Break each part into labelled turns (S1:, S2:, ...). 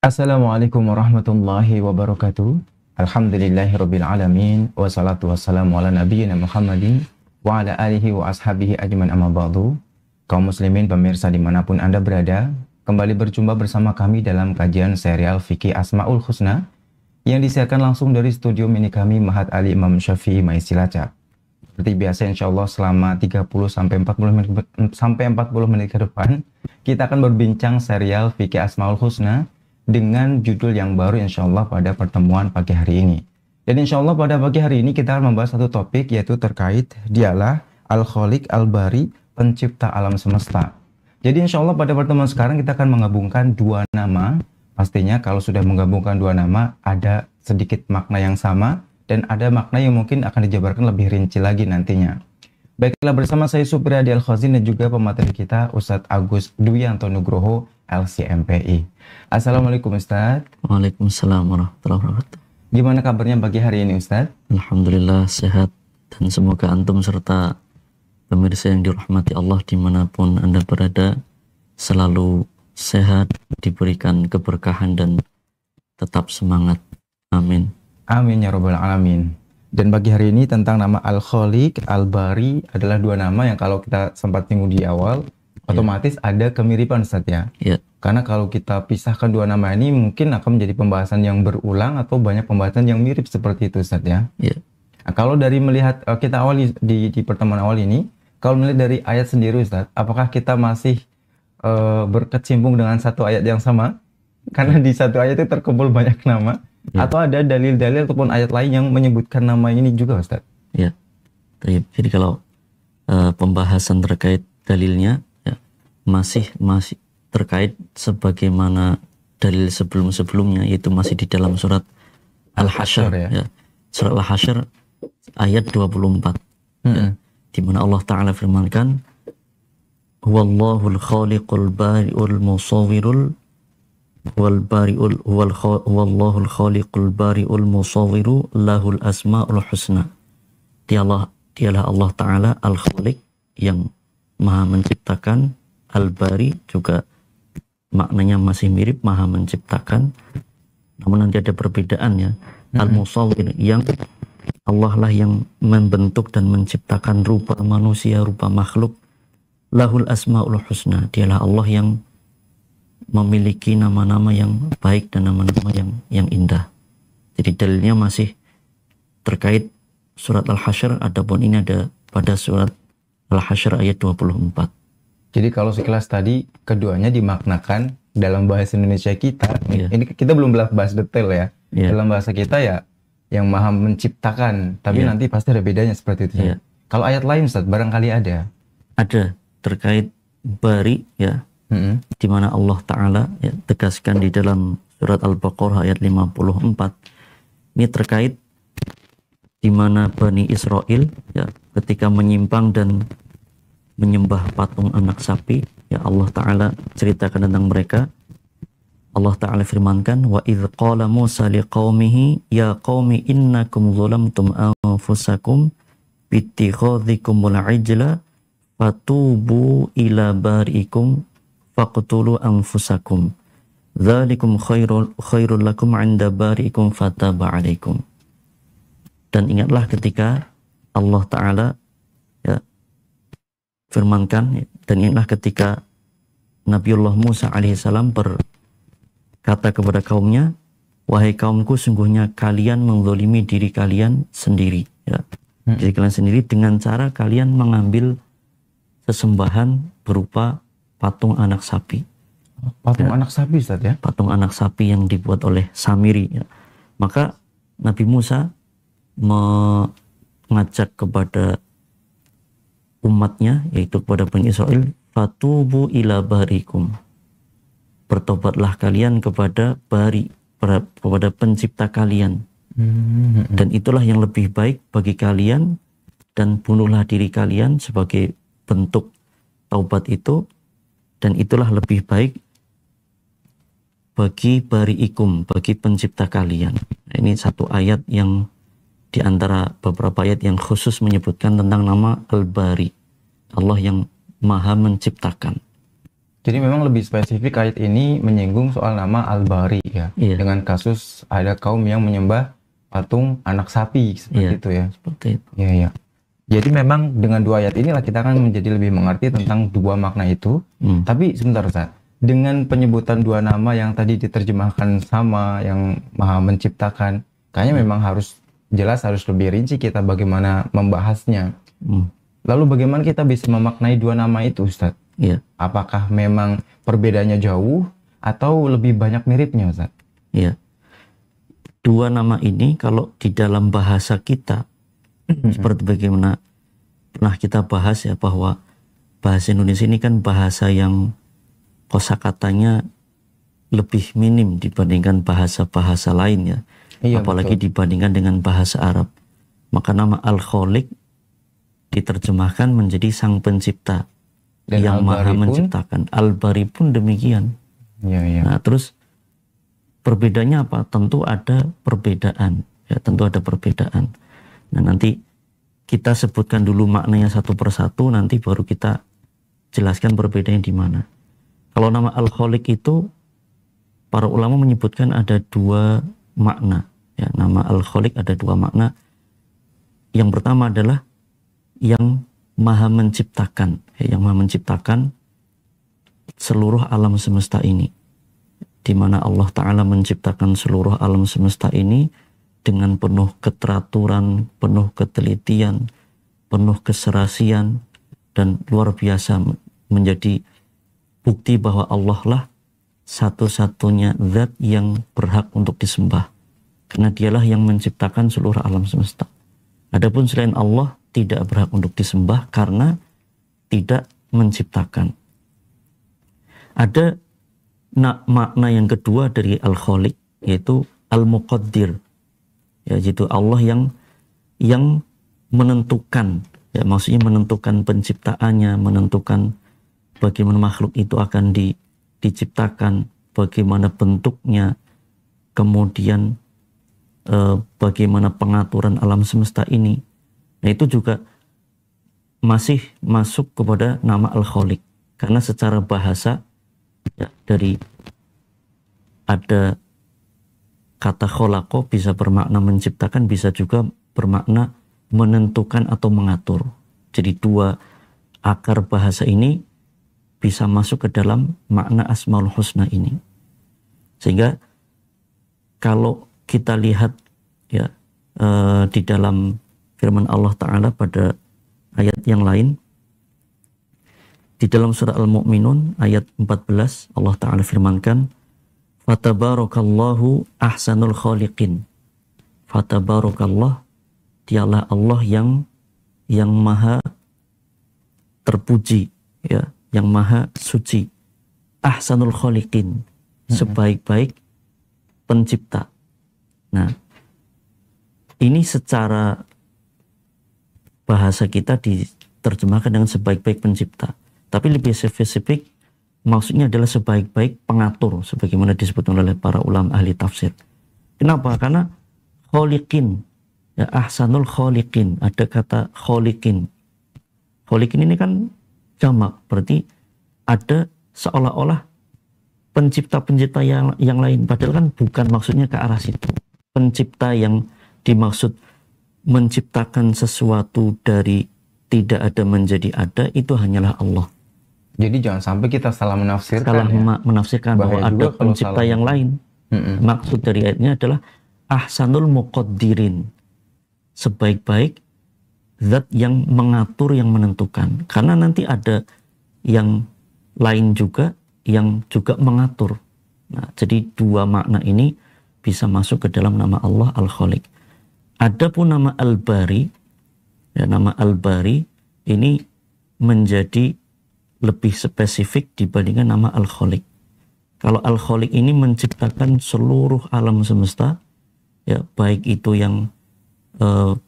S1: Assalamualaikum warahmatullahi wabarakatuh. Alhamdulillahirabbil alamin wassalatu wassalamu ala nabiyyina Muhammadin wa ala alihi wa ashabihi ajman amma ba'du. Kaum muslimin pemirsa dimanapun Anda berada, kembali berjumpa bersama kami dalam kajian serial Fikih Asmaul Husna yang disiarkan langsung dari studio mini kami Mahat Ali Imam Syafi'i Maiz Cilacap. Seperti biasa insyaallah selama 30 sampai 40 menit ke depan kita akan berbincang serial Fikih Asmaul Husna dengan judul yang baru insyaallah pada pertemuan pagi hari ini. Dan insyaallah pada pagi hari ini kita akan membahas satu topik, yaitu terkait Dialah Al-Khaliq Al-Bari, pencipta alam semesta. Jadi insyaallah pada pertemuan sekarang kita akan menggabungkan dua nama. Pastinya kalau sudah menggabungkan dua nama ada sedikit makna yang sama dan ada makna yang mungkin akan dijabarkan lebih rinci lagi nantinya. Baiklah, bersama saya Supriyadi Al-Khazin dan juga pemateri kita Ustadz Agus Duyanto Nugroho LCMPI. Assalamualaikum Ustadz.
S2: Waalaikumsalam warahmatullahi wabarakatuh.
S1: Gimana kabarnya pagi hari ini Ustadz?
S2: Alhamdulillah sehat, dan semoga antum serta pemirsa yang dirahmati Allah dimanapun Anda berada selalu sehat, diberikan keberkahan dan tetap semangat. Amin.
S1: Amin ya rabbal alamin. Dan pagi hari ini tentang nama Al-Khaliq Al-Bari adalah dua nama yang kalau kita sempat singgung di awal otomatis ada kemiripan Ustaz ya. Karena kalau kita pisahkan dua nama ini mungkin akan menjadi pembahasan yang berulang atau banyak pembahasan yang mirip seperti itu Ustaz ya. Nah, kalau dari melihat kita awal di pertemuan awal ini, kalau melihat dari ayat sendiri Ustaz, apakah kita masih berkecimpung dengan satu ayat yang sama? Karena di satu ayat itu terkumpul banyak nama, atau ada dalil-dalil ataupun ayat lain yang menyebutkan nama ini juga Ustaz?
S2: Jadi kalau pembahasan terkait dalilnya masih terkait sebagaimana dalil sebelum-sebelumnya, yaitu masih di dalam surat Al-Hasyr ya. Surat Al-Hasyr ayat 24 di mana Allah Ta'ala firmankan, Huwallahul khaliqul bari'ul musawwirul Huwallahul khaliqul bari'ul musawwiru lahul asma'ul husna. Dialah Allah Ta'ala Al-Khaliq yang maha menciptakan, Al-Bari juga maknanya masih mirip, maha menciptakan, namun nanti ada perbedaan ya. Al-Musawwir, yang Allah lah yang membentuk dan menciptakan rupa manusia, rupa makhluk. Lahul asma'ul husna, dialah Allah yang memiliki nama-nama yang baik dan nama-nama yang indah. Jadi dalilnya masih terkait surat Al-Hasyr, adapun ini ada pada surat Al-Hasyr ayat 24.
S1: Jadi kalau sekilas tadi keduanya dimaknakan dalam bahasa Indonesia kita, ini kita belum bahas detail ya. Dalam bahasa kita ya yang maha menciptakan, tapi nanti pasti ada bedanya seperti itu. Kalau ayat lain Ustaz, barangkali ada.
S2: Ada terkait Bari ya, di mana Allah Ta'ala tegaskan di dalam surat Al-Baqarah ayat 54. Ini terkait di mana Bani Israel ya ketika menyimpang dan menyembah patung anak sapi, ya Allah Ta'ala ceritakan tentang mereka. Allah Ta'ala firmankan, wa idh qala Musa liqaumihi ya qaumi innakum zalamtum anfusakum bittikhadhikumul ijla fatubu ila bari'ikum faqtulu anfusakum dzalikum khairul lakum 'inda bari'ikum fataba 'alaikum. Dan ingatlah ketika Allah Ta'ala firmankan, dan ingatlah ketika Nabiullah Musa alaihissalam berkata kepada kaumnya, wahai kaumku, sungguhnya kalian menzalimi diri kalian sendiri ya. Diri kalian sendiri dengan cara kalian mengambil sesembahan berupa patung anak sapi.
S1: Patung anak sapi Ustaz ya?
S2: Patung anak sapi yang dibuat oleh Samiri ya. Maka Nabi Musa mengajak kepada umatnya, yaitu kepada Bani Israel, fatubu ila barikum, bertobatlah kalian kepada bari, kepada pencipta kalian, dan itulah yang lebih baik bagi kalian, dan bunuhlah diri kalian sebagai bentuk taubat itu, dan itulah lebih baik bagi bariikum, bagi pencipta kalian. Ini satu ayat yang di antara beberapa ayat yang khusus menyebutkan tentang nama Al-Bari, Allah yang Maha Menciptakan.
S1: Jadi memang lebih spesifik ayat ini menyinggung soal nama Al-Bari ya. Iya. Dengan kasus ada kaum yang menyembah patung anak sapi seperti itu ya.
S2: Seperti itu.
S1: Iya, iya. Jadi memang dengan dua ayat inilah kita akan menjadi lebih mengerti tentang dua makna itu. Tapi sebentar Ustaz, dengan penyebutan dua nama yang tadi diterjemahkan sama, yang Maha Menciptakan, kayaknya memang harus jelas, harus lebih rinci kita bagaimana membahasnya. Lalu bagaimana kita bisa memaknai dua nama itu Ustaz?
S2: Iya.
S1: Apakah memang perbedaannya jauh atau lebih banyak miripnya Ustaz?
S2: Iya. Dua nama ini kalau di dalam bahasa kita, seperti bagaimana pernah kita bahas ya, bahwa bahasa Indonesia ini kan bahasa yang kosakatanya lebih minim dibandingkan bahasa-bahasa lain ya. Iya, apalagi betul. Dibandingkan dengan bahasa Arab. Maka nama Al-Khaliq diterjemahkan menjadi Sang Pencipta. Dan yang Maha Menciptakan. Al-Bari pun demikian.
S1: Ya, ya.
S2: Nah, terus perbedaannya apa? Tentu ada perbedaan. Ya, tentu ada perbedaan. Nah, nanti kita sebutkan dulu maknanya satu persatu, nanti baru kita jelaskan perbedaannya di mana. Kalau nama Al-Khaliq itu, para ulama menyebutkan ada dua makna. Ya, nama Al-Khaliq ada dua makna. Yang pertama adalah yang Maha Menciptakan, yang Maha Menciptakan seluruh alam semesta ini, di mana Allah Ta'ala menciptakan seluruh alam semesta ini dengan penuh keteraturan, penuh ketelitian, penuh keserasian, dan luar biasa, menjadi bukti bahwa Allah lah satu-satunya zat yang berhak untuk disembah, karena dialah yang menciptakan seluruh alam semesta. Adapun selain Allah tidak berhak untuk disembah karena tidak menciptakan. Ada makna yang kedua dari Al-Khaliq, yaitu Al-Muqaddir, yaitu Allah yang menentukan, ya, maksudnya menentukan penciptaannya, menentukan bagaimana makhluk itu akan diciptakan, bagaimana bentuknya, kemudian bagaimana pengaturan alam semesta ini. Nah, itu juga masih masuk kepada nama Al-Khaliq, karena secara bahasa ya, dari ada kata kholaqa bisa bermakna menciptakan, bisa juga bermakna menentukan atau mengatur. Jadi dua akar bahasa ini bisa masuk ke dalam makna Asmaul Husna ini. Sehingga kalau kita lihat ya di dalam firman Allah Ta'ala pada ayat yang lain, di dalam surah Al-Mu'minun ayat 14 Allah Ta'ala firmankan, Fatabarakallahu ahsanul khaliqin. Fatabarakallah, dialah Allah yang maha terpuji, ya, yang maha suci. Ahsanul khaliqin, sebaik-baik pencipta. Nah, ini secara bahasa kita diterjemahkan dengan sebaik-baik pencipta. Tapi lebih spesifik, maksudnya adalah sebaik-baik pengatur, sebagaimana disebutkan oleh para ulama ahli tafsir. Kenapa? Karena khaliqin, ya, ahsanul khaliqin, ada kata khaliqin. Khaliqin ini kan jamak, berarti ada seolah-olah pencipta-pencipta yang lain, padahal kan bukan maksudnya ke arah situ. Pencipta yang dimaksud menciptakan sesuatu dari tidak ada menjadi ada, itu hanyalah Allah.
S1: Jadi jangan sampai kita salah menafsirkan.
S2: Menafsirkan bahwa ada pencipta yang lain. Maksud dari ayatnya adalah ahsanul muqaddirin, sebaik-baik zat yang mengatur, yang menentukan. Karena nanti ada yang lain juga yang juga mengatur. Nah, jadi dua makna ini bisa masuk ke dalam nama Allah Al-Khaliq. Adapun nama Al-Bari, ya, nama Al-Bari ini menjadi lebih spesifik dibandingkan nama Al-Khaliq. Kalau Al-Khaliq ini menciptakan seluruh alam semesta, ya, baik itu yang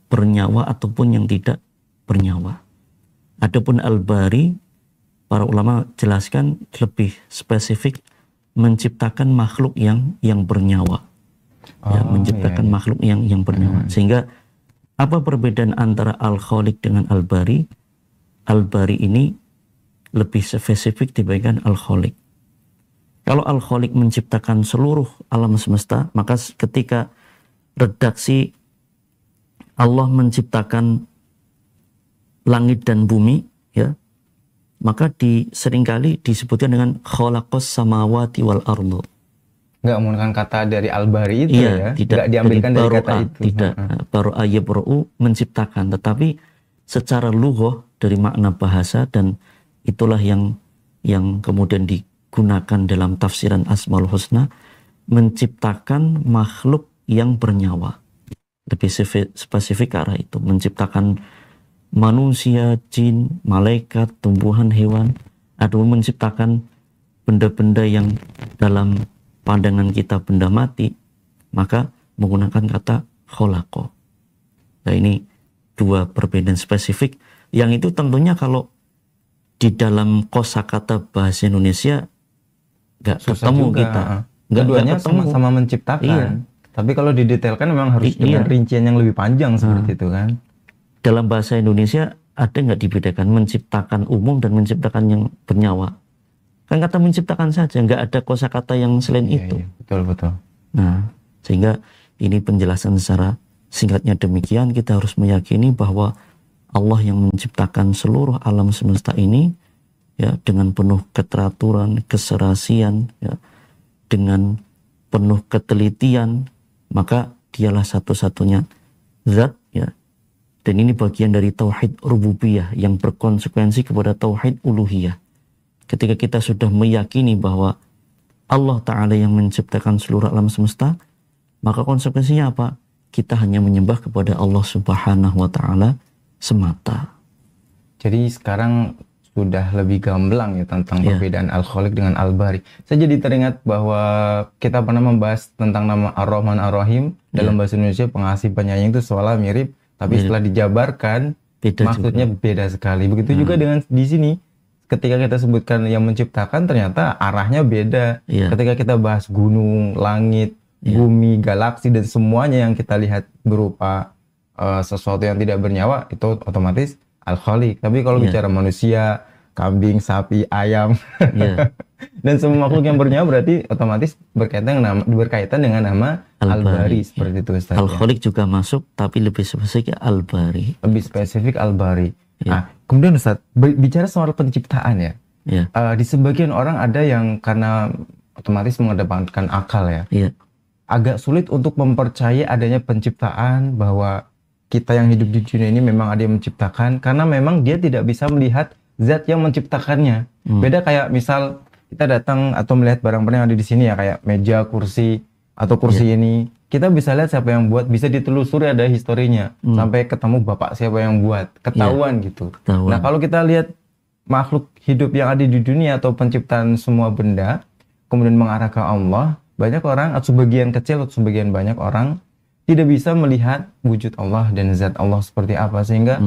S2: bernyawa ataupun yang tidak bernyawa. Adapun Al-Bari, para ulama jelaskan lebih spesifik menciptakan makhluk yang bernyawa. Ya, menciptakan makhluk yang bernyawa. Sehingga apa perbedaan antara Al-Khaliq dengan Al-Bari? Al-Bari ini lebih spesifik dibandingkan Al-Khaliq. Kalau Al-Khaliq menciptakan seluruh alam semesta, maka ketika redaksi Allah menciptakan langit dan bumi, ya, maka seringkali disebutkan dengan khalaqas samawati wal ardu.
S1: Nggak menggunakan kata dari Al-Bari itu,
S2: iya,
S1: ya?
S2: Tidak,
S1: nggak diambilkan dari kata itu.
S2: Tidak, baru ayyabra'u menciptakan, tetapi secara lughah dari makna bahasa, dan itulah yang kemudian digunakan dalam tafsiran Asmaul Husna, menciptakan makhluk yang bernyawa. Lebih spesifik ke arah itu, menciptakan manusia, jin, malaikat, tumbuhan, hewan, atau menciptakan benda-benda yang dalam pandangan kita benda mati, maka menggunakan kata kholaqa. Nah, ini dua perbedaan spesifik yang itu tentunya kalau di dalam kosakata bahasa Indonesia nggak ketemu
S1: juga.
S2: kita.
S1: Keduanya sama-sama menciptakan. Iya. Tapi kalau didetailkan memang harus dengan rincian yang lebih panjang seperti itu kan.
S2: Dalam bahasa Indonesia ada nggak dibedakan menciptakan umum dan menciptakan yang bernyawa? Kan kata menciptakan saja, nggak ada kosakata yang selain itu.
S1: Iya, betul.
S2: Nah, sehingga ini penjelasan secara singkatnya demikian. Kita harus meyakini bahwa Allah yang menciptakan seluruh alam semesta ini, ya, dengan penuh keteraturan, keserasian, ya, dengan penuh ketelitian, maka dialah satu-satunya zat, ya. Dan ini bagian dari tauhid rububiyah yang berkonsekuensi kepada tauhid uluhiyah. Ketika kita sudah meyakini bahwa Allah Ta'ala yang menciptakan seluruh alam semesta, maka konsekuensinya apa? Kita hanya menyembah kepada Allah Subhanahu wa Ta'ala semata.
S1: Jadi sekarang sudah lebih gamblang ya tentang perbedaan Al-Khaliq dengan Al-Bari. Saya jadi teringat bahwa kita pernah membahas tentang nama Ar-Rahman Ar-Rahim dalam bahasa Indonesia, pengasih penyayang, itu seolah mirip, tapi setelah dijabarkan maksudnya beda sekali. Begitu juga dengan di sini, ketika kita sebutkan yang menciptakan, ternyata arahnya beda. Ketika kita bahas gunung, langit, bumi, galaksi, dan semuanya yang kita lihat berupa sesuatu yang tidak bernyawa, itu otomatis Al-Khaliq. Tapi kalau bicara manusia, kambing, sapi, ayam, dan semua makhluk yang bernyawa, berarti otomatis berkaitan dengan nama Al-Bari, seperti itu Ustaz.
S2: Al-Khaliq juga masuk, tapi lebih spesifik Al-Bari.
S1: Lebih spesifik Al-Bari. Nah, kemudian Ustaz, bicara soal penciptaan ya. Di sebagian orang ada yang karena otomatis mengedepankan akal ya. Agak sulit untuk mempercayai adanya penciptaan, bahwa kita yang hidup di dunia ini memang ada yang menciptakan, karena memang dia tidak bisa melihat zat yang menciptakannya. Beda kayak misal kita datang atau melihat barang-barang yang ada di sini ya, kayak meja, kursi, atau kursi ini. Kita bisa lihat siapa yang buat, bisa ditelusuri ada historinya, sampai ketemu bapak siapa yang buat, ketahuan gitu. Nah, kalau kita lihat makhluk hidup yang ada di dunia atau penciptaan semua benda, kemudian mengarah ke Allah, banyak orang atau sebagian kecil atau sebagian banyak orang tidak bisa melihat wujud Allah dan zat Allah seperti apa, sehingga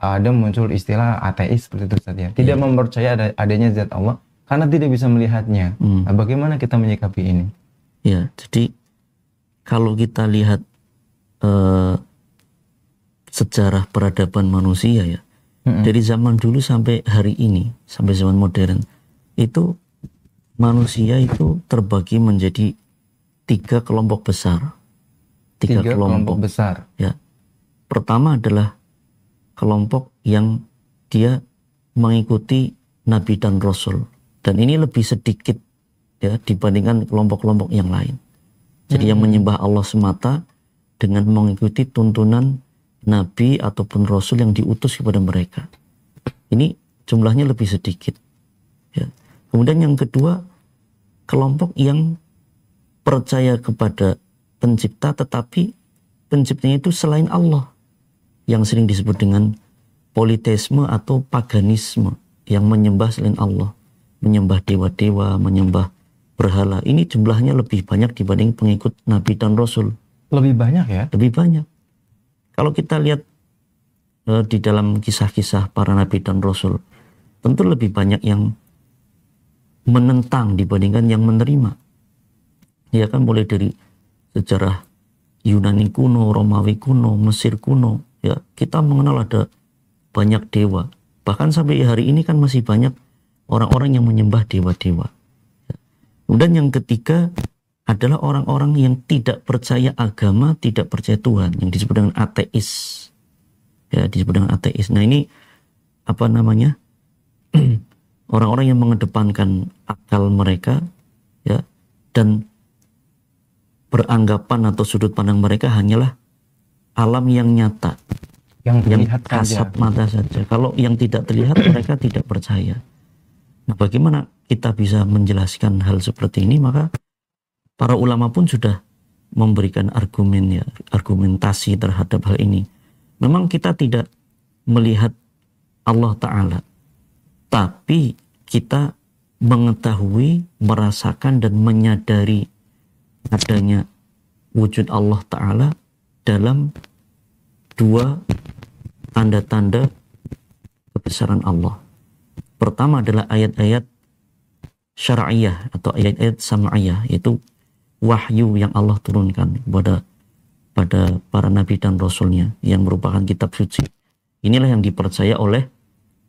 S1: ada muncul istilah ateis seperti itu saja. Tidak mempercayai adanya zat Allah karena tidak bisa melihatnya. Nah, bagaimana kita menyikapi ini?
S2: Ya, jadi kalau kita lihat sejarah peradaban manusia ya, dari zaman dulu sampai hari ini, sampai zaman modern, itu manusia itu terbagi menjadi 3 kelompok besar. 3 kelompok
S1: besar.
S2: Ya. Pertama adalah kelompok yang dia mengikuti Nabi dan Rasul. Dan ini lebih sedikit ya dibandingkan kelompok-kelompok yang lain. Jadi yang menyembah Allah semata dengan mengikuti tuntunan Nabi ataupun Rasul yang diutus kepada mereka. Ini jumlahnya lebih sedikit. Ya. Kemudian yang kedua, kelompok yang percaya kepada pencipta, tetapi penciptanya itu selain Allah, yang sering disebut dengan politeisme atau paganisme yang menyembah selain Allah, menyembah dewa-dewa, menyembah berhala. Ini jumlahnya lebih banyak dibanding pengikut Nabi dan Rasul.
S1: Lebih banyak ya?
S2: Lebih banyak. Kalau kita lihat di dalam kisah-kisah para Nabi dan Rasul, tentu lebih banyak yang menentang dibandingkan yang menerima. Ya kan, mulai dari sejarah Yunani kuno, Romawi kuno, Mesir kuno, ya kita mengenal ada banyak dewa. Bahkan sampai hari ini kan masih banyak orang-orang yang menyembah dewa-dewa. Kemudian yang ketiga adalah orang-orang yang tidak percaya agama, tidak percaya Tuhan, yang disebut dengan ateis. Ya, disebut dengan ateis. Nah, ini apa namanya? Orang-orang yang mengedepankan akal mereka, ya, dan beranggapan atau sudut pandang mereka hanyalah alam yang nyata, yang kasat mata saja. Kalau yang tidak terlihat mereka tidak percaya. Nah, bagaimana kita bisa menjelaskan hal seperti ini? Maka para ulama pun sudah memberikan argumen, ya, argumentasi terhadap hal ini. Memang kita tidak melihat Allah Ta'ala, tapi kita mengetahui, merasakan, dan menyadari adanya wujud Allah Ta'ala dalam dua tanda-tanda kebesaran Allah. Pertama adalah ayat-ayat syar'iyah atau ayat-ayat sam'iyah, yaitu wahyu yang Allah turunkan pada para nabi dan rasulnya yang merupakan kitab suci. Inilah yang dipercaya oleh,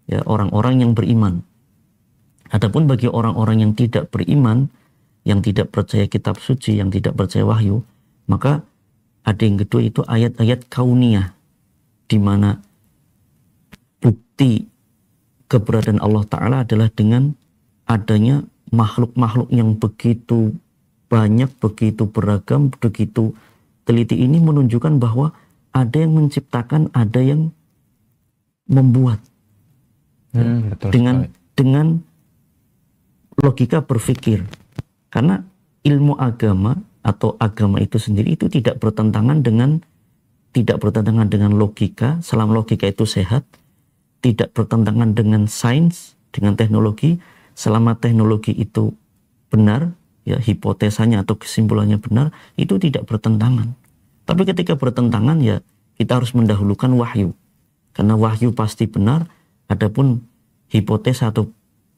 S2: ya, orang-orang yang beriman. Adapun bagi orang-orang yang tidak beriman, yang tidak percaya kitab suci, yang tidak percaya wahyu, maka ada yang kedua, itu ayat-ayat kauniyah, di mana bukti keberadaan Allah Ta'ala adalah dengan adanya makhluk-makhluk yang begitu banyak, begitu beragam, begitu teliti. Ini menunjukkan bahwa ada yang menciptakan, ada yang membuat.
S1: Betul
S2: dengan logika berpikir. Karena ilmu agama atau agama itu sendiri itu tidak bertentangan dengan logika, selama logika itu sehat, tidak bertentangan dengan sains, dengan teknologi, selama teknologi itu benar, ya, hipotesanya atau kesimpulannya benar, itu tidak bertentangan. Tapi ketika bertentangan, ya kita harus mendahulukan wahyu. Karena wahyu pasti benar, adapun hipotesa atau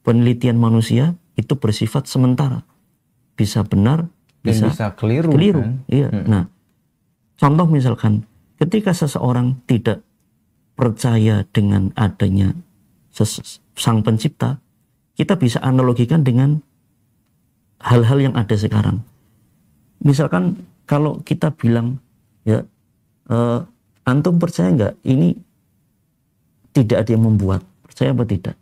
S2: penelitian manusia itu bersifat sementara. Bisa benar, bisa
S1: keliru. Kan?
S2: Iya. Nah, contoh misalkan ketika seseorang tidak percaya dengan adanya sang pencipta, kita bisa analogikan dengan hal-hal yang ada sekarang. Misalkan kalau kita bilang, ya, antum percaya nggak ini tidak ada yang membuat? Percaya apa tidak?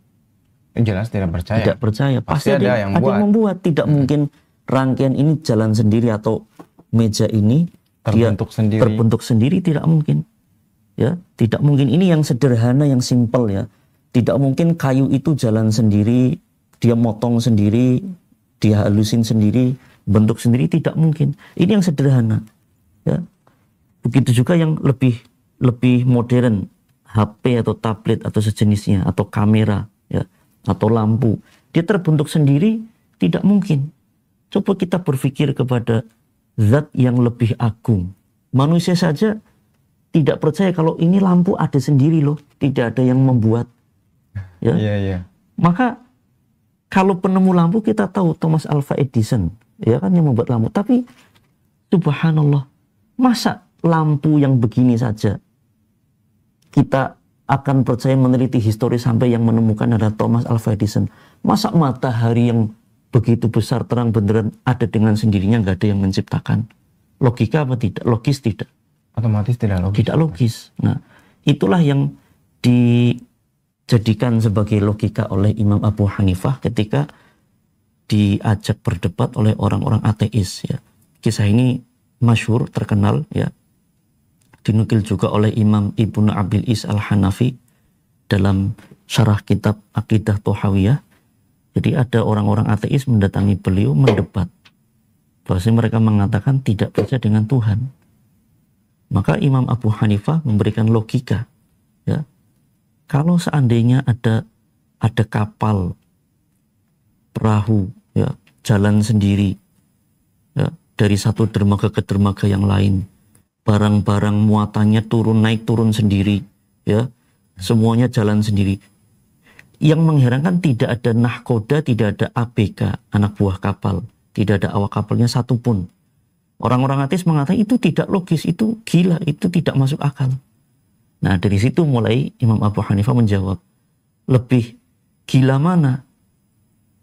S1: Jelas tidak percaya.
S2: Tidak percaya. Pasti
S1: ada yang
S2: membuat. Tidak mungkin rangkaian ini jalan sendiri atau meja ini terbentuk sendiri, tidak mungkin. Ya, tidak mungkin. Ini yang sederhana, yang simpel, ya. Tidak mungkin kayu itu jalan sendiri, dia motong sendiri, dia halusin sendiri, bentuk sendiri, tidak mungkin. Ini yang sederhana. Ya. Begitu juga yang lebih modern, HP atau tablet atau sejenisnya, atau kamera, ya, atau lampu. Dia terbentuk sendiri, tidak mungkin. Coba kita berpikir kepada zat yang lebih agung. Manusia saja tidak percaya kalau ini lampu ada sendiri loh, tidak ada yang membuat. Ya. Maka kalau penemu lampu kita tahu Thomas Alva Edison, ya kan, yang membuat lampu. Tapi subhanallah, masa lampu yang begini saja kita akan percaya meneliti histori sampai yang menemukan adalah Thomas Alva Edison? Masa matahari yang begitu besar terang benderang ada dengan sendirinya, nggak ada yang menciptakan? Logika apa tidak? Logis tidak?
S1: Otomatis tidak logis.
S2: Tidak logis. Nah, itulah yang dijadikan sebagai logika oleh Imam Abu Hanifah ketika diajak berdebat oleh orang-orang ateis, ya. Kisah ini masyhur, terkenal, ya. Dinukil juga oleh Imam Ibnu Abil Is Al-Hanafi dalam syarah kitab Aqidah Thahawiyah. Jadi ada orang-orang ateis mendatangi beliau mendebat. Bahwasanya mereka mengatakan tidak percaya dengan Tuhan. Maka Imam Abu Hanifah memberikan logika, ya. Kalau seandainya ada kapal, perahu, ya, jalan sendiri, ya, dari satu dermaga ke dermaga yang lain, barang-barang muatannya naik turun sendiri, ya, semuanya jalan sendiri. Yang mengherankan tidak ada nahkoda, tidak ada ABK, anak buah kapal, tidak ada awak kapalnya satupun. Orang-orang ateis mengatakan itu tidak logis, itu gila, itu tidak masuk akal. Nah, dari situ mulai Imam Abu Hanifah menjawab, lebih gila mana?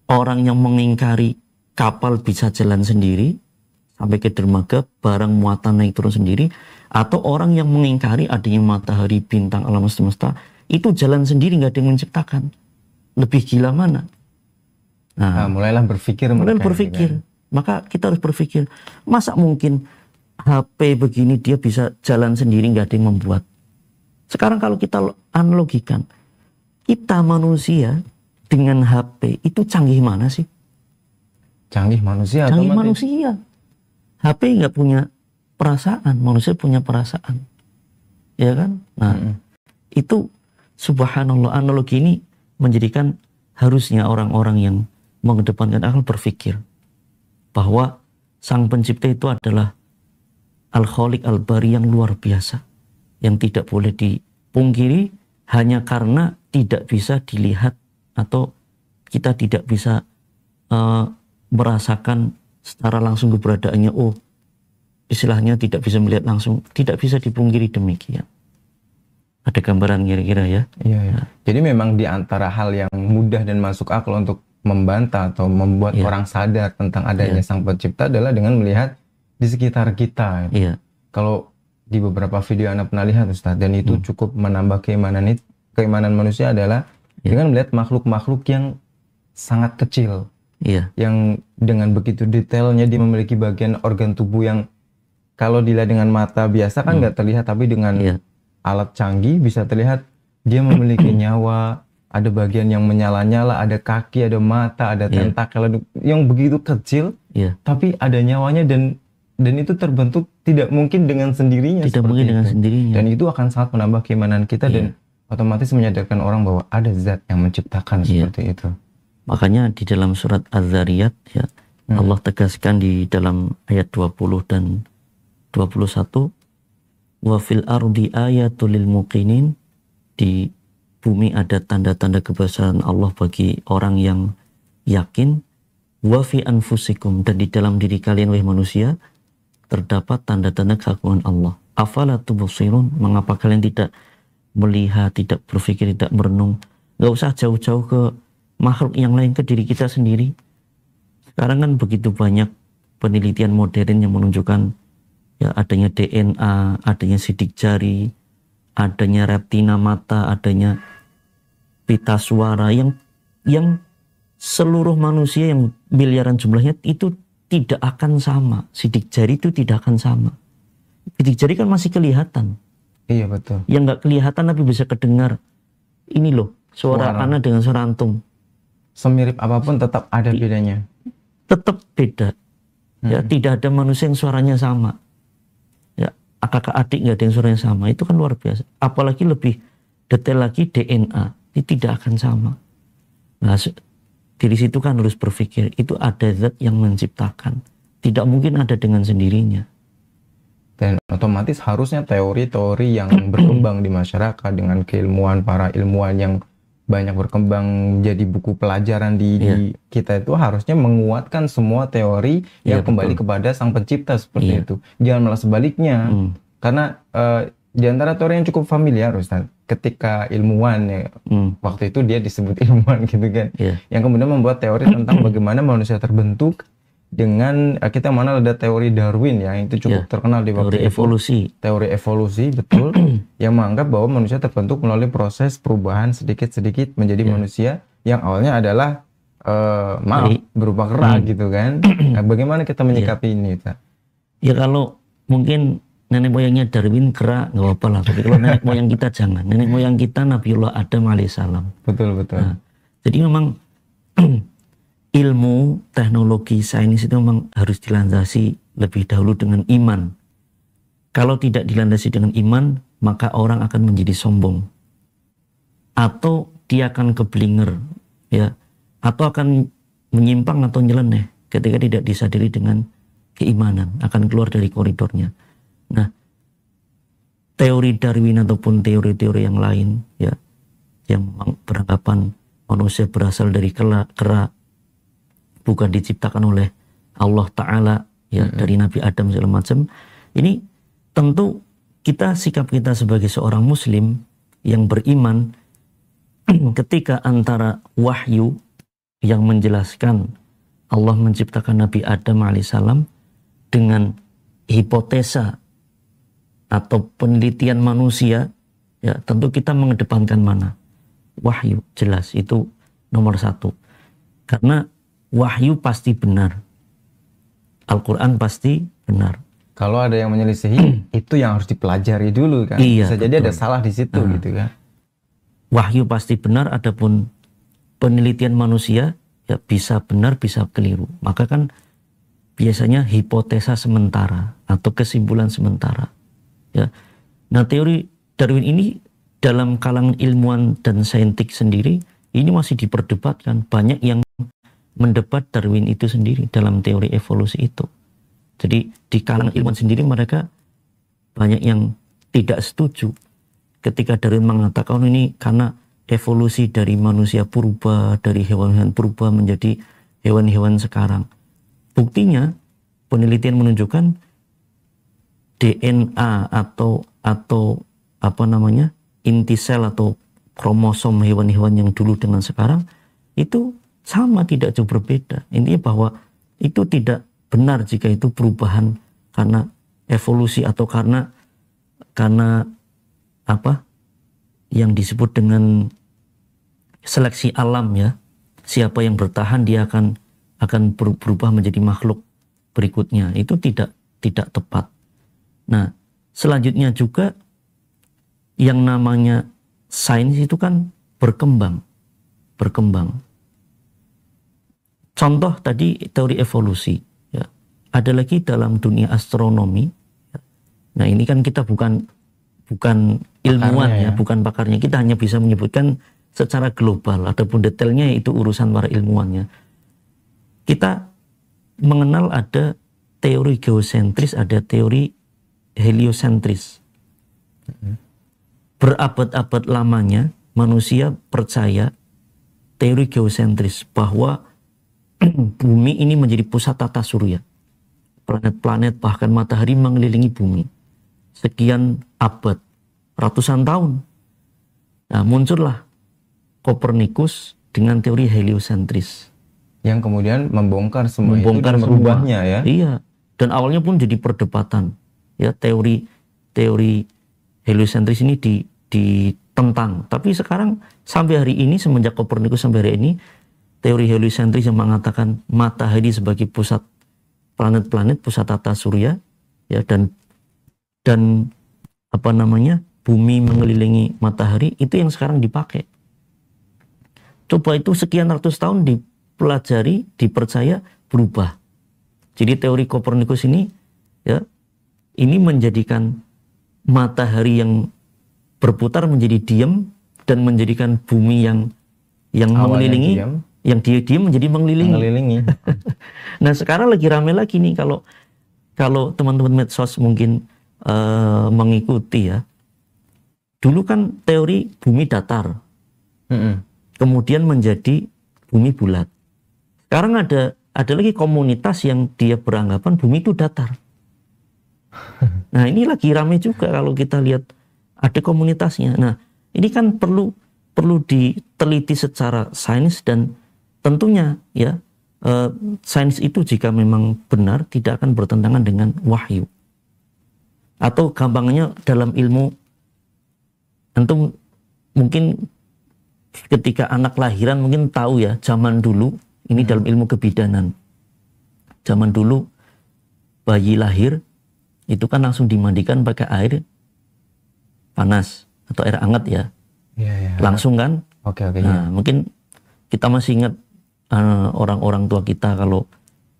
S2: Orang yang mengingkari kapal bisa jalan sendiri sampai ke dermaga, barang muatan naik turun sendiri, atau orang yang mengingkari adanya matahari, bintang, alam semesta itu jalan sendiri, nggak ada yang menciptakan. Lebih gila mana? Nah,
S1: mulailah berpikir.
S2: Maka kita harus berpikir, masa mungkin HP begini dia bisa jalan sendiri, nggak ada yang membuat. Sekarang kalau kita analogikan, kita manusia dengan HP itu canggih mana sih?
S1: Canggih manusia.
S2: Canggih manusia. HP nggak punya perasaan, manusia punya perasaan, ya kan? Nah, itu subhanallah, analogi ini menjadikan harusnya orang-orang yang mengedepankan akal berpikir bahwa Sang Pencipta itu adalah Al-Khaliq Al-Bari yang luar biasa, yang tidak boleh dipungkiri hanya karena tidak bisa dilihat atau kita tidak bisa merasakan secara langsung keberadaannya. Oh, istilahnya tidak bisa melihat langsung, tidak bisa dipungkiri demikian. Ada gambaran kira-kira ya?
S1: Iya, iya. Nah. Jadi memang di antara hal yang mudah dan masuk akal untuk membantah atau membuat orang sadar tentang adanya Sang Pencipta adalah dengan melihat di sekitar kita.
S2: Iya.
S1: Kalau di beberapa video Anda pernah lihat, Ustaz, dan itu cukup menambah keimanan manusia adalah dengan melihat makhluk-makhluk yang sangat kecil.
S2: Iya.
S1: Yang dengan begitu detailnya dia memiliki bagian organ tubuh yang kalau dilihat dengan mata biasa kan nggak terlihat, tapi dengan alat canggih bisa terlihat dia memiliki nyawa, ada bagian yang menyala-nyala, ada kaki, ada mata, ada tentakel yang begitu kecil, tapi ada nyawanya dan itu terbentuk tidak mungkin dengan sendirinya.
S2: Tidak mungkin dengan sendirinya.
S1: Dan itu akan sangat menambah keimanan kita dan otomatis menyadarkan orang bahwa ada zat yang menciptakan seperti itu.
S2: Makanya di dalam surat Az-Zariyat Allah tegaskan di dalam ayat 20 dan 21, wa fil ardi ayatul lil muqinin, di bumi ada tanda-tanda kebesaran Allah bagi orang yang yakin, wa fi anfusikum, dan di dalam diri kalian wahai manusia terdapat tanda-tanda keagungan Allah. Afala tubsirun, mengapa kalian tidak melihat, tidak berpikir, tidak merenung? Gak usah jauh-jauh ke makhluk yang lain, ke diri kita sendiri. Sekarang kan begitu banyak penelitian modern yang menunjukkan adanya DNA, adanya sidik jari, adanya retina mata, adanya pita suara yang seluruh manusia yang miliaran jumlahnya itu tidak akan sama. Sidik jari itu tidak akan sama. Sidik jari kan masih kelihatan.
S1: Iya, betul. Yang
S2: nggak kelihatan tapi bisa kedengar. Ini loh suara ana dengan suara antum.
S1: Semirip apapun tetap ada bedanya.
S2: Tetap beda. Ya, tidak ada manusia yang suaranya sama. Kakak adik nggak ada yang suaranya sama, itu kan luar biasa. Apalagi lebih detail lagi DNA, itu tidak akan sama. Nah, dari situ kan harus berpikir, itu ada zat yang menciptakan, tidak mungkin ada dengan sendirinya.
S1: Dan otomatis harusnya teori-teori yang berkembang di masyarakat dengan keilmuan para ilmuwan yang banyak berkembang menjadi buku pelajaran di kita itu harusnya menguatkan semua teori yang kembali kepada Sang Pencipta seperti itu. Jangan malah sebaliknya. Karena di antara teori yang cukup familiar, Ustaz, ketika ilmuwan waktu itu dia disebut ilmuwan gitu kan, yang kemudian membuat teori tentang bagaimana manusia terbentuk dengan kita mana ada teori Darwin yang itu cukup terkenal di waktu
S2: teori evolusi.
S1: Teori evolusi, betul. Yang menganggap bahwa manusia terbentuk melalui proses perubahan sedikit-sedikit menjadi manusia yang awalnya adalah berupa kera gitu kan. Nah, bagaimana kita menyikapi ini, Ustaz?
S2: Ya kalau mungkin nenek moyangnya Darwin kera nggak apa-apa lah. Tapi kalau nenek moyang kita jangan. Nenek moyang kita Nabiullah Adam alaihissalam.
S1: Betul.
S2: Nah, jadi memang ilmu, teknologi, sains itu memang harus dilandasi lebih dahulu dengan iman. Kalau tidak dilandasi dengan iman, maka orang akan menjadi sombong. atau dia akan keblinger, ya, atau akan menyimpang atau nyeleneh ketika tidak disadari dengan keimanan, akan keluar dari koridornya. Nah, teori Darwin ataupun teori-teori yang lain, ya, yang beranggapan manusia berasal dari kera, bukan diciptakan oleh Allah Ta'ala, ya, dari Nabi Adam segala macam. Ini tentu sikap kita sebagai seorang muslim yang beriman, ketika antara wahyu yang menjelaskan Allah menciptakan Nabi Adam alaihissalam dengan hipotesa atau penelitian manusia, ya tentu kita mengedepankan mana? Wahyu, jelas itu nomor satu. Karena wahyu pasti benar, Al-Quran pasti benar.
S1: Kalau ada yang menyelisihi, itu yang harus dipelajari dulu kan.
S2: Iya,
S1: bisa jadi ada salah di situ gitu kan.
S2: Wahyu pasti benar, adapun penelitian manusia ya bisa benar bisa keliru. Maka kan biasanya hipotesa sementara atau kesimpulan sementara. Ya. Nah, teori Darwin ini dalam kalangan ilmuwan dan saintik sendiri ini masih diperdebatkan. Banyak yang mendebat Darwin itu sendiri dalam teori evolusi itu. Jadi di kalangan ilmuwan sendiri mereka banyak yang tidak setuju ketika Darwin mengatakan ini karena evolusi dari manusia purba, dari hewan-hewan purba menjadi hewan-hewan sekarang. Buktinya penelitian menunjukkan DNA atau apa namanya, inti sel atau kromosom hewan-hewan yang dulu dengan sekarang itu sama, tidak jauh berbeda. Intinya bahwa itu tidak benar jika itu perubahan karena evolusi atau karena apa yang disebut dengan seleksi alam, ya. Siapa yang bertahan dia akan berubah menjadi makhluk berikutnya. Itu tidak tepat. Nah, selanjutnya juga yang namanya sains itu kan berkembang. Contoh tadi teori evolusi, ya. Ada lagi dalam dunia astronomi. Ya. Nah, ini kan kita bukan ilmuwan, ya, bukan pakarnya. Kita hanya bisa menyebutkan secara global. Adapun detailnya itu urusan para ilmuwannya. Kita mengenal ada teori geosentris, ada teori heliosentris. Berabad-abad lamanya manusia percaya teori geosentris bahwa bumi ini menjadi pusat tata surya. Planet-planet bahkan matahari mengelilingi bumi. Sekian abad, ratusan tahun. Nah, muncullah Kopernikus dengan teori heliosentris.
S1: Yang kemudian membongkar semua itu dan merubahnya, ya.
S2: Iya, dan awalnya pun jadi perdebatan. Ya, teori heliosentris ini ditentang. Tapi sekarang sampai hari ini, semenjak Kopernikus sampai hari ini, teori heliosentris yang mengatakan matahari sebagai pusat planet-planet, pusat tata surya, ya, dan apa namanya, bumi mengelilingi matahari, itu yang sekarang dipakai. Coba itu sekian ratus tahun dipelajari, dipercaya, berubah. Jadi teori Kopernikus ini, ya, ini menjadikan matahari yang berputar menjadi diam dan menjadikan bumi yang mengelilingi, yang dia diam menjadi mengelilingi. Nah, sekarang lagi rame lagi nih, kalau teman-teman medsos mungkin mengikuti, ya. Dulu kan teori bumi datar. Kemudian menjadi bumi bulat. Sekarang ada lagi komunitas yang dia beranggapan bumi itu datar. Nah, ini lagi rame juga kalau kita lihat ada komunitasnya. Nah, ini kan perlu diteliti secara sains, dan tentunya, ya, sains itu jika memang benar tidak akan bertentangan dengan wahyu. Atau gampangnya dalam ilmu, antum mungkin ketika anak lahiran mungkin tahu, ya, zaman dulu ini dalam ilmu kebidanan. Zaman dulu bayi lahir itu kan langsung dimandikan pakai air panas atau air hangat, ya. Langsung kan?
S1: Oke.
S2: Nah, mungkin kita masih ingat orang-orang tua kita kalau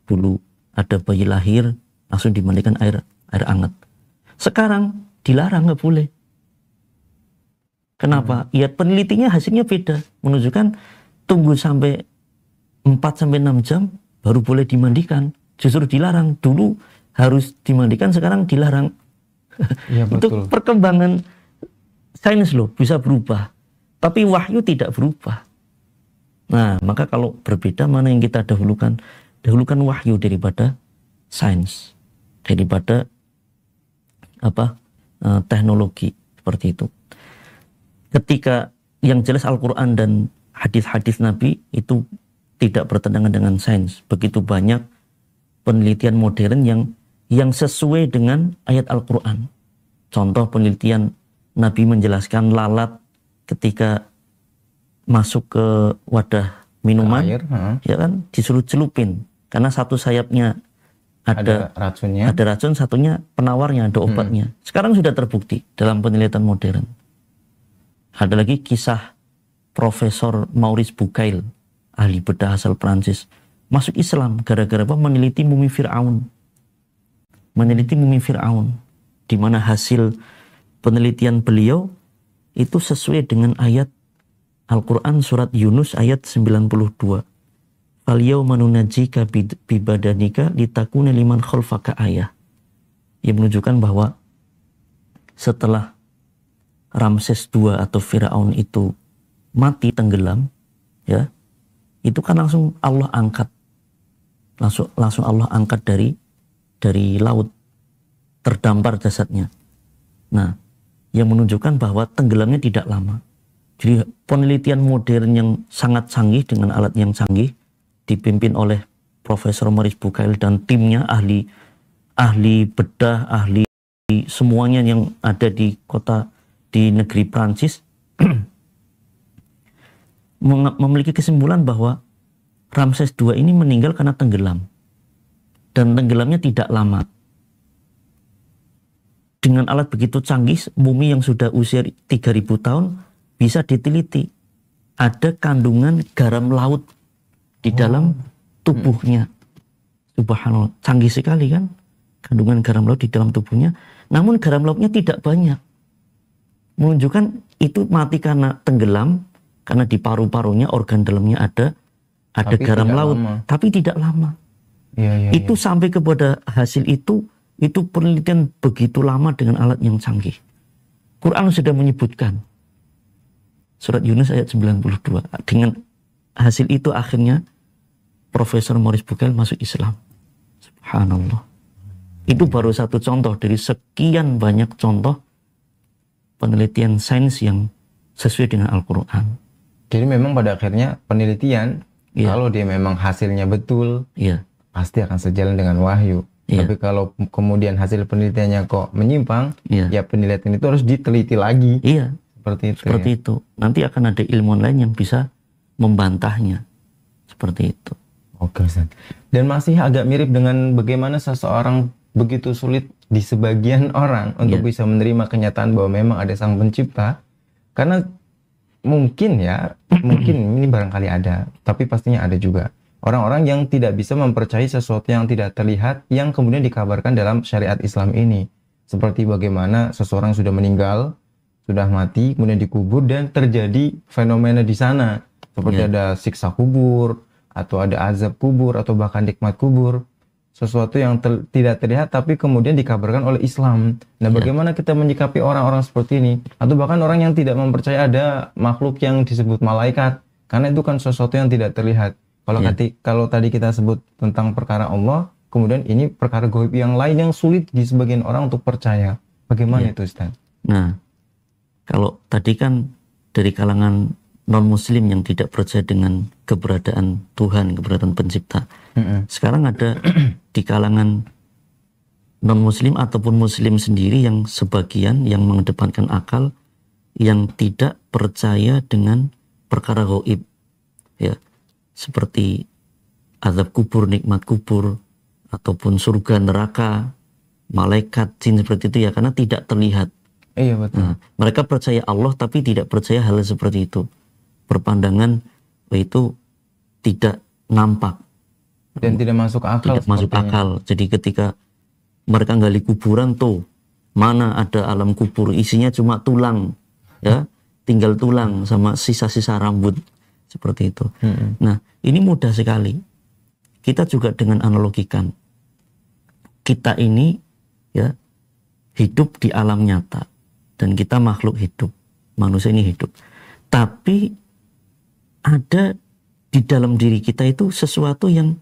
S2: dulu ada bayi lahir langsung dimandikan air hangat. Sekarang dilarang, nggak boleh. Kenapa? Ya penelitinya hasilnya beda, menunjukkan tunggu sampai 4-6 jam baru boleh dimandikan. Justru dilarang. Dulu harus dimandikan, sekarang dilarang.
S1: Iya,
S2: Itu
S1: betul.
S2: perkembangan sains loh, bisa berubah. Tapi wahyu tidak berubah. Nah, maka kalau berbeda, mana yang kita dahulukan? Dahulukan wahyu daripada sains, daripada teknologi, seperti itu. Ketika yang jelas Al-Quran dan hadis-hadis Nabi itu tidak bertentangan dengan sains. Begitu banyak penelitian modern yang sesuai dengan ayat Al-Quran. Contoh penelitian Nabi menjelaskan lalat ketika masuk ke wadah minuman,
S1: Air,
S2: ya kan, disuruh celupin karena satu sayapnya ada
S1: racunnya,
S2: ada racun, satunya penawarnya, ada obatnya. Sekarang sudah terbukti dalam penelitian modern. Ada lagi kisah Profesor Maurice Bucaille, ahli bedah asal Prancis, masuk Islam gara-gara meneliti mumi Fir'aun. Meneliti mumi Fir'aun, di mana hasil penelitian beliau itu sesuai dengan ayat Al-Quran surat Yunus ayat 92. Fal-yawma nunajjika bibadanika litakuna liman khalfaka ayah. Yang menunjukkan bahwa setelah Ramses II atau Firaun itu mati tenggelam, ya, itu kan langsung Allah angkat, langsung Allah angkat dari laut, terdampar jasadnya. Nah, yang menunjukkan bahwa tenggelamnya tidak lama. Jadi penelitian modern yang sangat canggih dengan alat yang canggih dipimpin oleh Profesor Maurice Bucaille dan timnya, ahli bedah, ahli semuanya yang ada di negeri Prancis memiliki kesimpulan bahwa Ramses II ini meninggal karena tenggelam, dan tenggelamnya tidak lama. Dengan alat begitu canggih, mumi yang sudah usia 3000 tahun bisa diteliti. Ada kandungan garam laut di dalam tubuhnya. Subhanallah, canggih sekali kan? Kandungan garam laut di dalam tubuhnya. Namun garam lautnya tidak banyak. Menunjukkan itu mati karena tenggelam, karena di paru-parunya, organ dalamnya ada garam laut, tapi tidak lama. Itu sampai kepada hasil itu penelitian begitu lama dengan alat yang canggih. Quran sudah menyebutkan surat Yunus ayat 92. Dengan hasil itu akhirnya Profesor Maurice Bucaille masuk Islam. Subhanallah. Itu baru satu contoh dari sekian banyak contoh penelitian sains yang sesuai dengan Al-Quran.
S1: Jadi memang pada akhirnya penelitian, kalau dia memang hasilnya betul, pasti akan sejalan dengan wahyu. Tapi kalau kemudian hasil penelitiannya kok menyimpang, ya penelitian itu harus diteliti lagi. Seperti itu. Nanti akan ada ilmuwan lain yang bisa membantahnya. Seperti itu. Oke, Ustaz. Dan masih agak mirip dengan bagaimana seseorang begitu sulit di sebagian orang untuk bisa menerima kenyataan bahwa memang ada sang pencipta. Karena mungkin ini barangkali ada, tapi pastinya ada juga orang-orang yang tidak bisa mempercayai sesuatu yang tidak terlihat yang kemudian dikabarkan dalam syariat Islam ini. Seperti bagaimana seseorang sudah meninggal, sudah mati, kemudian dikubur dan terjadi fenomena di sana. Seperti ada siksa kubur, atau ada azab kubur, atau bahkan nikmat kubur. Sesuatu yang tidak terlihat tapi kemudian dikabarkan oleh Islam. Nah, bagaimana kita menyikapi orang-orang seperti ini? Atau bahkan orang yang tidak mempercayai ada makhluk yang disebut malaikat. Karena itu kan sesuatu yang tidak terlihat. Kalau tadi kita sebut tentang perkara Allah, kemudian ini perkara gaib yang lain yang sulit di sebagian orang untuk percaya. Bagaimana itu, Ustaz?
S2: Nah, kalau tadi kan dari kalangan non-muslim yang tidak percaya dengan keberadaan Tuhan, keberadaan pencipta. Sekarang ada di kalangan non-muslim ataupun muslim sendiri yang sebagian yang mengedepankan akal, yang tidak percaya dengan perkara gaib. Ya, seperti azab kubur, nikmat kubur, ataupun surga, neraka, malaikat, jin, seperti itu ya, karena tidak terlihat.
S1: Iya, betul.
S2: Nah, mereka percaya Allah tapi tidak percaya hal seperti itu. Berpandangan itu tidak nampak
S1: dan tidak masuk akal.
S2: Tidak masuk akal. Jadi ketika mereka gali kuburan tuh, mana ada alam kubur, isinya cuma tulang, ya, tinggal tulang sama sisa-sisa rambut seperti itu. Nah, ini mudah sekali. Kita juga dengan analogikan. Kita ini ya hidup di alam nyata dan kita makhluk hidup. Manusia ini hidup. Tapi ada di dalam diri kita itu sesuatu yang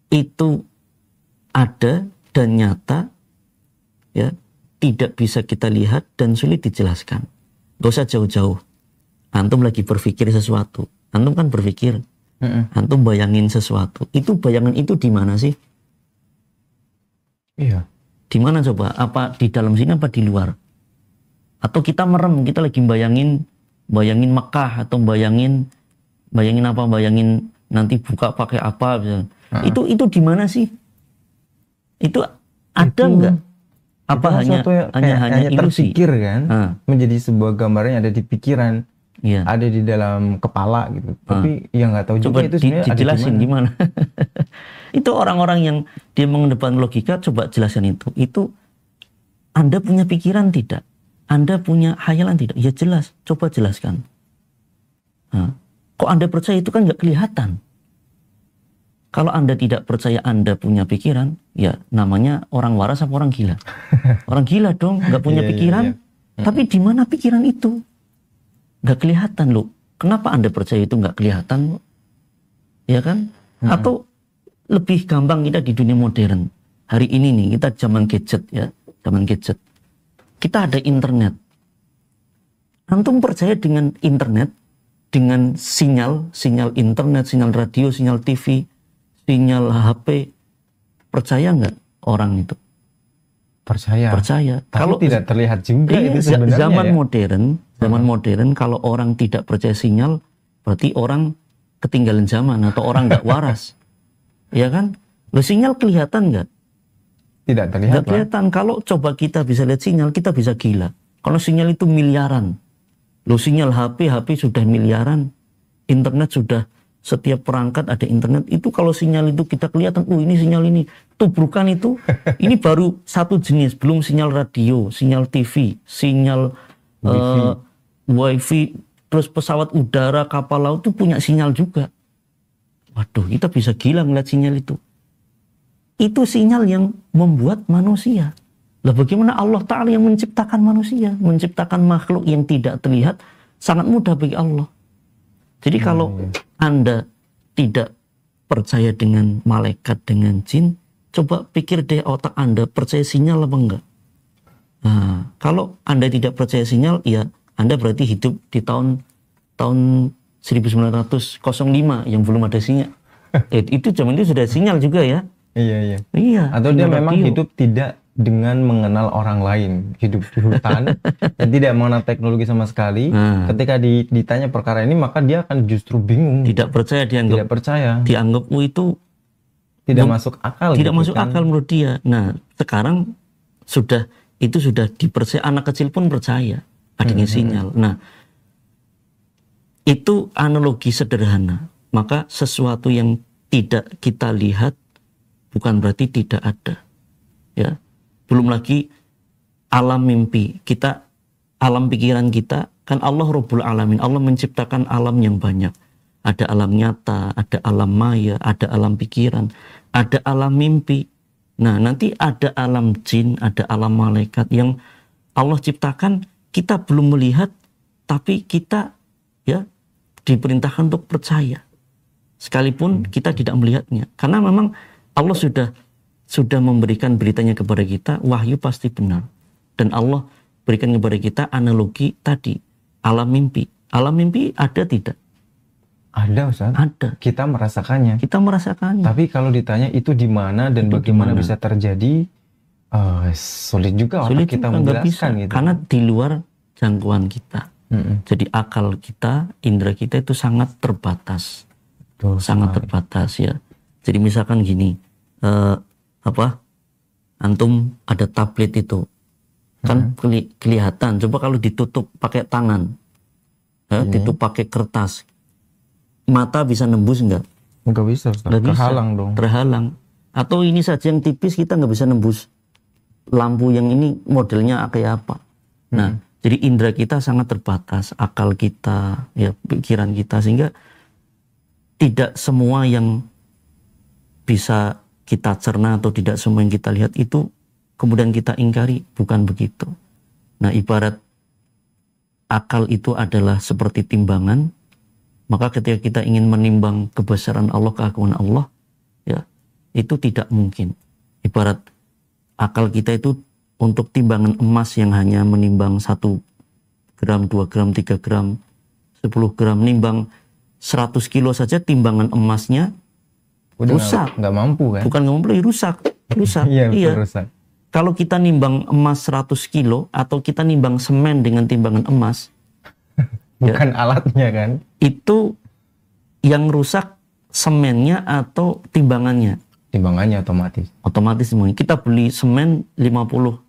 S2: itu ada dan nyata, ya, tidak bisa kita lihat dan sulit dijelaskan. Gak usah jauh-jauh. Antum lagi berpikir sesuatu. Antum kan berpikir. Antum bayangin sesuatu. Itu bayangan itu di mana sih?
S1: Iya.
S2: Di mana coba? Apa di dalam sini apa di luar? Atau kita merem, kita lagi bayangin Mekah atau bayangin apa? Bayangin nanti buka pakai apa? Itu di mana sih? Itu ada enggak? Apa hanya ilusi?
S1: Terpikir kan? Menjadi sebuah gambaran yang ada di pikiran. Iya. Ada di dalam kepala gitu. Tapi yang nggak tahu
S2: coba
S1: juga itu sebenarnya
S2: dijelasin gimana. Itu orang-orang yang dia mengedepan logika, coba jelaskan itu. Itu Anda punya pikiran tidak? Anda punya khayalan tidak? Ya jelas, coba jelaskan. Kok Anda percaya itu kan nggak kelihatan? Kalau Anda tidak percaya Anda punya pikiran, ya namanya orang waras apa orang gila? Orang gila dong, nggak punya pikiran. Tapi di mana pikiran itu? Nggak kelihatan loh. Kenapa Anda percaya itu nggak kelihatan? Ya kan? Atau lebih gampang kita di dunia modern. Hari ini nih kita zaman gadget ya, zaman gadget. Kita ada internet. Antum percaya dengan internet, dengan sinyal internet, sinyal radio, sinyal TV, sinyal HP, percaya nggak orang itu?
S1: Percaya.
S2: Tapi
S1: kalau tidak terlihat juga itu sebenarnya.
S2: Zaman modern kalau orang tidak percaya sinyal, berarti orang ketinggalan zaman atau orang nggak waras. Ya kan? Loh, sinyal kelihatan nggak?
S1: Tidak terlihat.
S2: Nggak kelihatan. Kalau coba kita bisa lihat sinyal, kita bisa gila. Kalau sinyal itu miliaran. Loh, sinyal HP sudah miliaran. Internet sudah, setiap perangkat ada internet. Itu kalau sinyal itu kita kelihatan, ini sinyal ini. Tubrukan itu, ini baru satu jenis. Belum sinyal radio, sinyal TV, sinyal wifi, terus pesawat udara, kapal laut itu punya sinyal juga. Waduh, kita bisa gila ngeliat sinyal itu. Itu sinyal yang membuat manusia. Lah bagaimana Allah Ta'ala yang menciptakan manusia, menciptakan makhluk yang tidak terlihat, sangat mudah bagi Allah. Jadi kalau Anda tidak percaya dengan malaikat, dengan jin, coba pikir deh otak Anda, percaya sinyal apa enggak? Nah, kalau Anda tidak percaya sinyal, ya Anda berarti hidup di tahun 1905 yang belum ada sinyal. Itu zaman itu sudah sinyal juga ya. Iya.
S1: Atau dia memang hidup tidak dengan mengenal orang lain, hidup di hutan dan tidak mengenal teknologi sama sekali. Ketika ditanya perkara ini, maka dia akan justru bingung.
S2: Tidak percaya, dianggap itu
S1: tidak masuk akal.
S2: Tidak masuk akal menurut dia. Nah, sekarang sudah dipercaya, anak kecil pun percaya adanya sinyal. Nah, itu analogi sederhana. Maka sesuatu yang tidak kita lihat bukan berarti tidak ada. Ya. Belum lagi alam mimpi. Alam pikiran kita, kan Allah Rabbul Alamin. Allah menciptakan alam yang banyak. Ada alam nyata, ada alam maya, ada alam pikiran, ada alam mimpi. Nah, nanti ada alam jin, ada alam malaikat yang Allah ciptakan, kita belum melihat, tapi kita ya diperintahkan untuk percaya. Sekalipun kita tidak melihatnya. Karena memang Allah sudah memberikan beritanya kepada kita, wahyu pasti benar. Dan Allah berikan kepada kita analogi tadi, alam mimpi. Alam mimpi ada tidak?
S1: Ada, Ustaz.
S2: Ada.
S1: Kita merasakannya. Tapi kalau ditanya itu di mana dan bagaimana bisa terjadi, sulit juga orang kita menjelaskan gitu.
S2: Karena di luar jangkauan kita. Jadi akal kita, indera kita itu sangat terbatas. Terbatas ya. Jadi misalkan gini, antum ada tablet itu kan kelihatan. Coba kalau ditutup pakai tangan, ditutup pakai kertas, mata bisa nembus nggak?
S1: Nggak bisa, terhalang dong.
S2: Terhalang. Atau ini saja yang tipis kita nggak bisa nembus. Lampu yang ini modelnya kayak apa? Nah, Jadi indera kita sangat terbatas, akal kita, ya pikiran kita, sehingga tidak semua yang bisa kita cerna atau tidak semua yang kita lihat itu kemudian kita ingkari, bukan begitu. Nah, ibarat akal itu adalah seperti timbangan, maka ketika kita ingin menimbang kebesaran Allah, keagungan Allah, ya itu tidak mungkin. Ibarat akal kita itu untuk timbangan emas yang hanya menimbang 1 gram, 2 gram, 3 gram, 10 gram, nimbang 100 kilo saja timbangan emasnya
S1: udah
S2: rusak.
S1: Nggak mampu kan?
S2: Bukan nggak mampu, rusak.
S1: Iya, rusak.
S2: Kalau kita nimbang emas 100 kilo atau kita nimbang semen dengan timbangan emas,
S1: bukan alatnya kan?
S2: Itu yang rusak semennya atau timbangannya?
S1: Timbangannya otomatis.
S2: Otomatis semuanya. Kita beli semen 50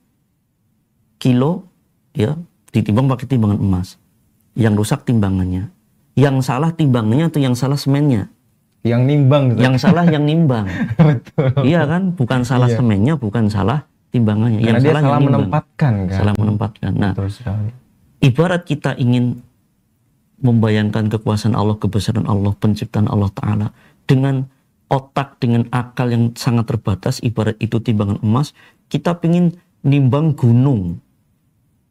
S2: kilo, ya ditimbang pakai timbangan emas. Yang rusak timbangannya. Yang salah timbangannya atau yang salah semennya?
S1: Yang nimbang.
S2: Yang salah yang nimbang.
S1: Betul.
S2: Iya kan? Bukan salah semennya, bukan salah timbangannya.
S1: Karena
S2: yang
S1: dia
S2: salah
S1: salah
S2: yang
S1: menempatkan kan?
S2: Salah menempatkan. Nah,
S1: betul sekali.
S2: Ibarat kita ingin membayangkan kekuasaan Allah, kebesaran Allah, penciptaan Allah Ta'ala dengan otak, dengan akal yang sangat terbatas, ibarat itu timbangan emas, kita ingin nimbang gunung.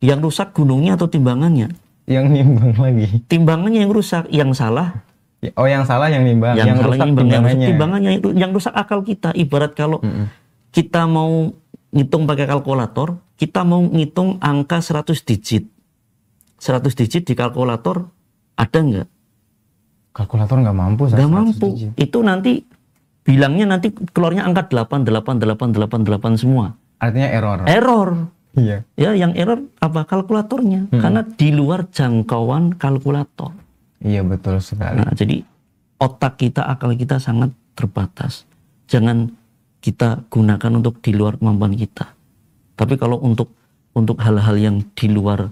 S2: Yang rusak gunungnya atau timbangannya?
S1: Yang nimbang lagi.
S2: Timbangannya yang rusak, yang salah.
S1: Oh, yang salah yang nimbang.
S2: Yang salah
S1: rusak
S2: nimbang,
S1: timbangannya.
S2: Timbangannya yang rusak akal kita. Ibarat kalau kita mau ngitung pakai kalkulator, kita mau ngitung angka 100 digit. 100 digit di kalkulator ada nggak?
S1: Kalkulator nggak mampu.
S2: Nggak mampu. Digit. Itu nanti bilangnya nanti keluarnya angka 888888 semua.
S1: Artinya error.
S2: Error.
S1: Iya.
S2: Ya, yang error apa? Kalkulatornya. Karena di luar jangkauan kalkulator.
S1: Iya, betul sekali.
S2: Nah, jadi otak kita, akal kita sangat terbatas. Jangan kita gunakan untuk di luar kemampuan kita. Tapi kalau untuk hal-hal yang di luar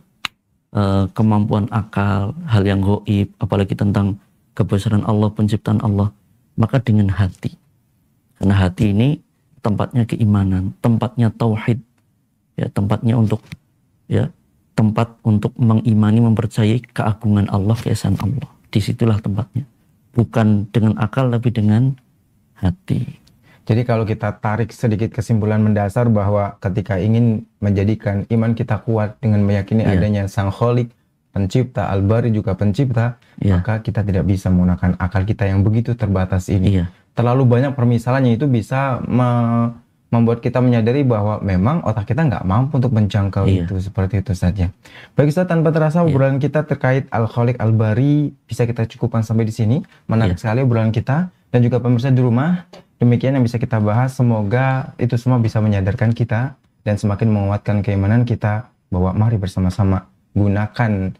S2: kemampuan akal, hal yang gaib, apalagi tentang kebesaran Allah, penciptaan Allah, maka dengan hati. Karena hati ini tempatnya keimanan, tempatnya tauhid, ya, tempatnya untuk tempat untuk mengimani, mempercayai keagungan Allah, keesaan Allah. Disitulah tempatnya. Bukan dengan akal, tapi dengan hati.
S1: Jadi kalau kita tarik sedikit kesimpulan mendasar bahwa ketika ingin menjadikan iman kita kuat dengan meyakini adanya Sang Kholik, pencipta, Al-Bari juga pencipta, maka kita tidak bisa menggunakan akal kita yang begitu terbatas ini. Terlalu banyak permisalannya itu bisa membuat kita menyadari bahwa memang otak kita nggak mampu untuk menjangkau itu, seperti itu saja. Baik Ustaz, tanpa terasa obrolan kita terkait Al-Kholik, Al-Bari bisa kita cukupkan sampai di sini. Menarik sekali obrolan kita, dan juga pemirsa di rumah. Demikian yang bisa kita bahas, semoga itu semua bisa menyadarkan kita dan semakin menguatkan keimanan kita bahwa mari bersama-sama gunakan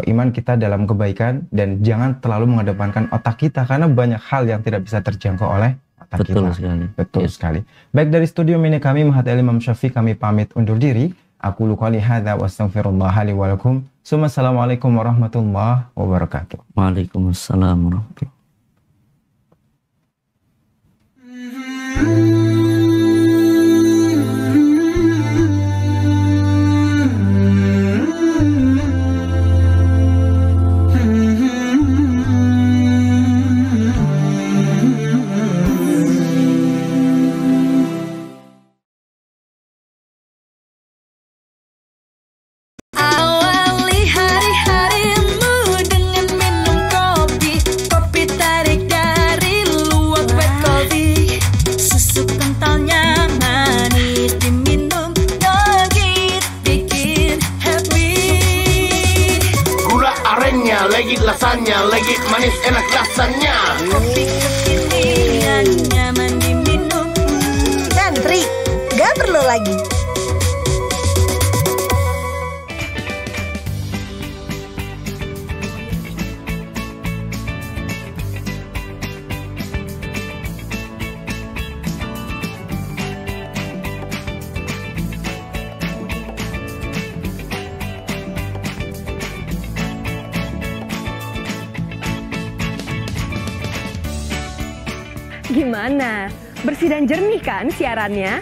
S1: iman kita dalam kebaikan dan jangan terlalu mengedepankan otak kita karena banyak hal yang tidak bisa terjangkau oleh otak kita. Betul sekali. Baik, dari studio mini kami Mahat Imam Syafiq kami pamit undur diri. Aku qouli hadza wa astaghfirullah li wa lakum. Assalamualaikum warahmatullahi wabarakatuh.
S2: Waalaikumsalam warahmatullahi.
S3: Lagi manis enak rasanya.
S4: Kopi kekinian nyaman diminum. Ngantri, gak perlu lagi.
S5: Gimana? Bersih dan jernih kan siarannya?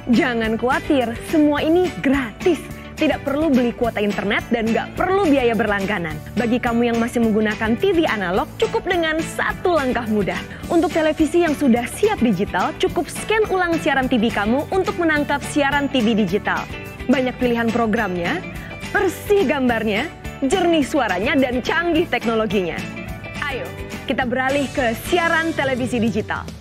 S5: Jangan khawatir, semua ini gratis. Tidak perlu beli kuota internet dan nggak perlu biaya berlangganan. Bagi kamu yang masih menggunakan TV analog, cukup dengan satu langkah mudah. Untuk televisi yang sudah siap digital, cukup scan ulang siaran TV kamu untuk menangkap siaran TV digital. Banyak pilihan programnya, bersih gambarnya, jernih suaranya, dan canggih teknologinya. Ayo, kita beralih ke siaran televisi digital.